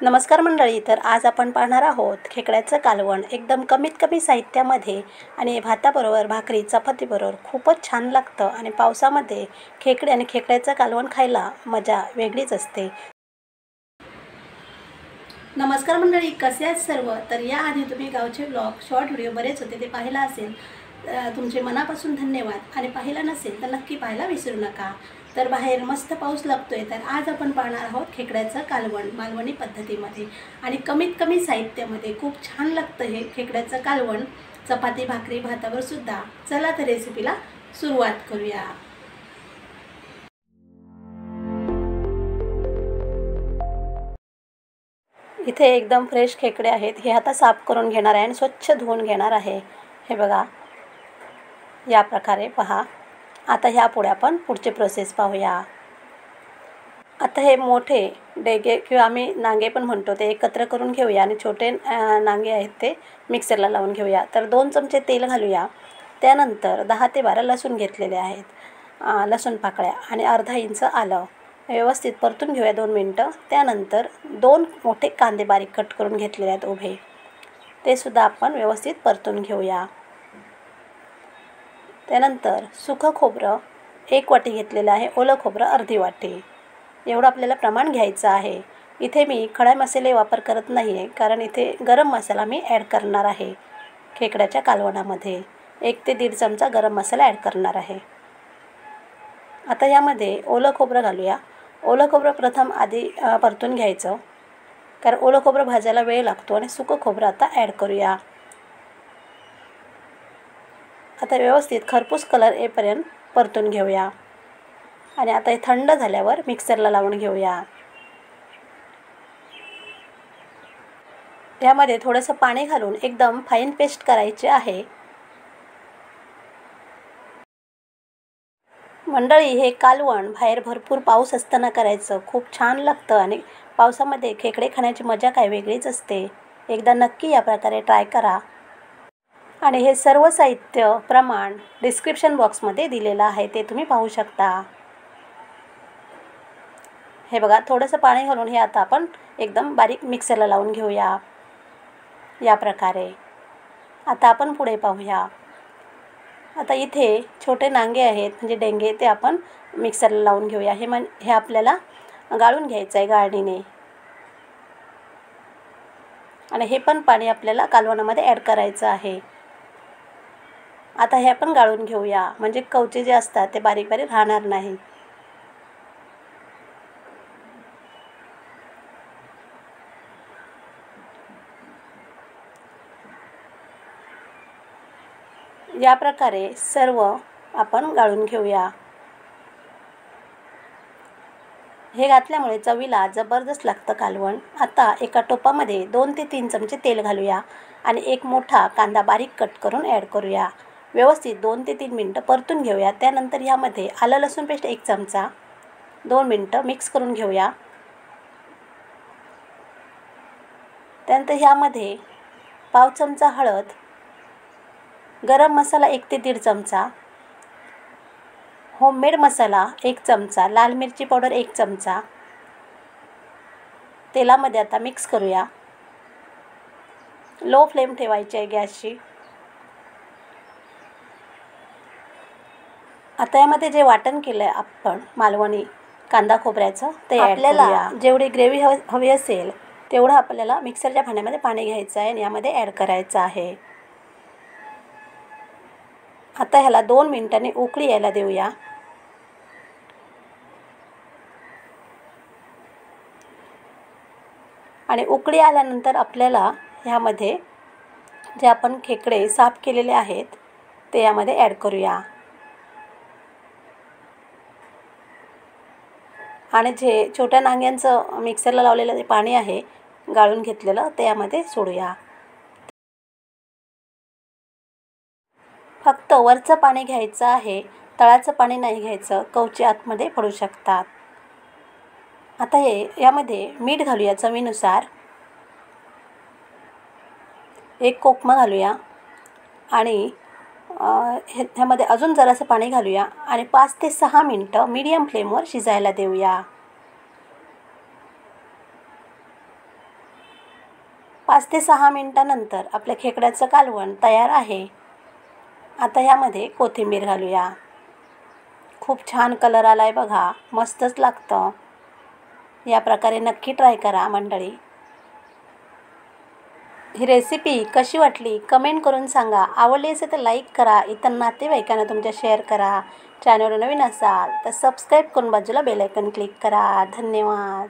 नमस्कार मंडळी. तर आज आपण पाहणार आहोत खेकड्याचं कालवण. एकदम कमीत कमी साहित्यामध्ये आणि भाताबरोबर, भाकरी, चपातीबरोबर खूपच छान लागतं आणि पावसामध्ये खेकडे आणि खेकड्याचं कालवण खायला मजा वेगळीच असते. नमस्कार मंडळी, कसे आहेत सर्व? तर याआधी तुम्ही गावचे ब्लॉग, शॉर्ट व्हिडिओ बरेच होते ते पाहिला असेल. तुमचे मनापासून धन्यवाद. आणि पाहिला नसेल तर नक्की पाहायला विसरू नका. तर बाहेर मस्त पाऊस लागतोय, तर आज आपण पाहणार आहोत खेकड्याचं कालवण मालवणी पद्धतीमध्ये आणि कमीत कमी साहित्यामध्ये. खूप छान लागतं हे खेकड्याचं कालवण चपाती, भाकरी, भातावर सुद्धा. चला तर रेसिपीला सुरुवात करूया. इथे एकदम फ्रेश खेकडे आहेत. हे आता साफ करून घेणार आहे आणि स्वच्छ धुवून घेणार आहे. हे बघा, या प्रकारे पहा. आता ह्या पुढे आपण पुढची प्रोसेस पाहूया. आता हे मोठे डेगे किंवा आम्ही नांगे पण म्हणतो ते एकत्र करून घेऊया आणि छोटे नांगे आहेत ते मिक्सरला लावून घेऊया. तर 2 चमचे तेल घालूया. त्यानंतर 10 ते 12 लसूण घेतलेले आहेत, लसूण पाकळ्या आणि अर्धा इंच आलं. व्यवस्थित परतून घेऊया 2 मिनटं. त्यानंतर 2 मोठे कांदे बारीक कट करून घेतलेले आहेत उभे, ते सुद्धा आपण व्यवस्थित परतून घेऊया. त्यानंतर सुकं खोबरं 1 वाटी घेतलेलं आहे, ओलं खोबरं अर्धी वाटी. एवढं आपल्याला प्रमाण घ्यायचं आहे. इथे मी खडा मसाले वापर करत नाही आहे, कारण इथे गरम मसाला मी ॲड करणार आहे. खेकड्याच्या कालवणामध्ये 1 ते 1.5 चमचा गरम मसाला ॲड करणार आहे. आता यामध्ये ओलं खोबरं घालूया. ओलं खोबरं प्रथम आधी परतून घ्यायचं, कारण ओलं खोबरं भाजायला वेळ लागतो. आणि सुकं खोबरं आता ॲड करूया. आता व्यवस्थित खरपूस कलर येईपर्यंत परतून घेऊया आणि आता हे थंड झाल्यावर मिक्सरला लावून घेऊया. यामध्ये थोडंसं पाणी घालून एकदम फाईन पेस्ट करायची आहे. मंडळी, हे कालवण बाहेर भरपूर पाऊस असताना करायचं खूप छान लागतं आणि पावसामध्ये खेकडे खाण्याची मजा काय वेगळीच असते. एकदा नक्की या प्रकारे ट्राय करा. आणि हे सर्व साहित्य प्रमाण डिस्क्रिप्शन बॉक्समध्ये दिलेलं आहे, ते तुम्ही पाहू शकता. हे बघा, थोडंसं पाणी घालून हे आता आपण एकदम बारीक मिक्सरला लावून घेऊया या प्रकारे. आता आपण पुढे पाहूया. आता इथे छोटे नांगे आहेत, म्हणजे डेंगे, ते आपण मिक्सरला लावून घेऊया. हे आपल्याला गाळून घ्यायचं आहे गाळणीने. आणि हे पण पाणी आपल्याला कालवणामध्ये ॲड करायचं आहे. आता हे आपण गाळून घेऊया, म्हणजे कवचे जे असतात ते बारीक बारीक राहणार नाही. या प्रकारे सर्व आपण गाळून घेऊया. हे घातल्यामुळे चवीला जबरदस्त लागतं कालवण. आता एका टोपामध्ये 2 ते 3 चमचे तेल घालूया आणि एक मोठा कांदा बारीक कट करून ॲड करूया. व्यवस्थित 2 ते 3 मिनटं परतून घेऊया. त्यानंतर यामध्ये आलं लसूण पेस्ट 1 चमचा 2 मिनटं मिक्स करून घेऊया. त्यानंतर ह्यामध्ये पाव चमचा हळद, गरम मसाला 1 ते 1.5 चमचा, होममेड मसाला 1 चमचा, लाल मिरची पावडर 1 चमचा तेलामध्ये आता मिक्स करूया. लो फ्लेम ठेवायची आहे गॅसची. आता यामध्ये जे वाटण केलं आहे आपण मालवणी कांदा खोबऱ्याचं, ते आपल्याला जेवढी ग्रेव्ही हवी असेल तेवढं आपल्याला मिक्सरच्या भांड्यामध्ये पाणी घ्यायचं आहे आणि यामध्ये ॲड करायचं आहे. आता ह्याला 2 मिनिटांनी उकळी यायला देऊया. आणि उकळी आल्यानंतर आपल्याला ह्यामध्ये जे आपण खेकडे साफ केलेले आहेत ते यामध्ये ॲड करूया. आणि जे छोट्या नांग्यांचं मिक्सरला लावलेलं जे पाणी आहे गाळून घेतलेलं, ते यामध्ये सोडूया. फक्त वरचं पाणी घ्यायचं आहे, तळाचं पाणी नाही घ्यायचं, कवचे आतमध्ये पडू शकतात. आता यामध्ये मीठ घालूया चवीनुसार. 1 कोकमा घालूया आणि ह्यामध्ये अजून जरासं पाणी घालूया आणि 5 ते 6 मिनटं मीडियम फ्लेमवर शिजायला देऊया. 5 ते 6 मिनटानंतर आपल्या खेकड्याचं कालवण तयार आहे. आता ह्यामध्ये कोथिंबीर घालूया. खूप छान कलर आला आहे बघा, मस्तच लागतं. या प्रकारे नक्की ट्राय करा मंडळी. ही रेसिपी कशी वाटली कमेंट करून सांगा. आवडली असेल तर लाईक करा, इतर नातेवाईकांना तुमच्या शेअर करा. चॅनलवर नवीन असाल तर सबस्क्राईब करून बाजूला बेल आयकॉन क्लिक करा. धन्यवाद.